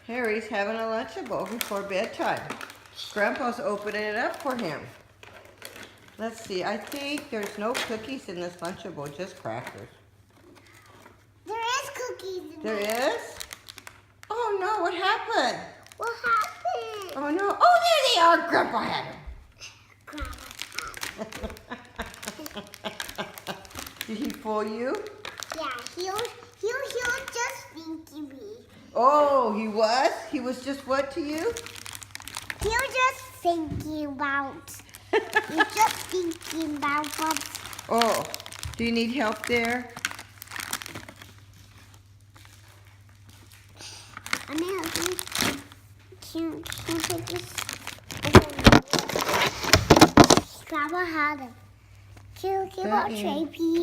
Harry's having a Lunchable before bedtime. Grandpa's opening it up for him. Let's see, I think there's no cookies in this Lunchable, just crackers. There is cookies in There there. is? Oh no, what happened? What happened? Oh no, oh there they are, Grandpa had them. Did he fool you? Yeah, he was just thinking me. Oh, he was? He was just what to you? He was just thinking about. He's just thinking about what. Oh, do you need help there? I mean, can put this. Grandma had it. Can you give That a is- tray, please?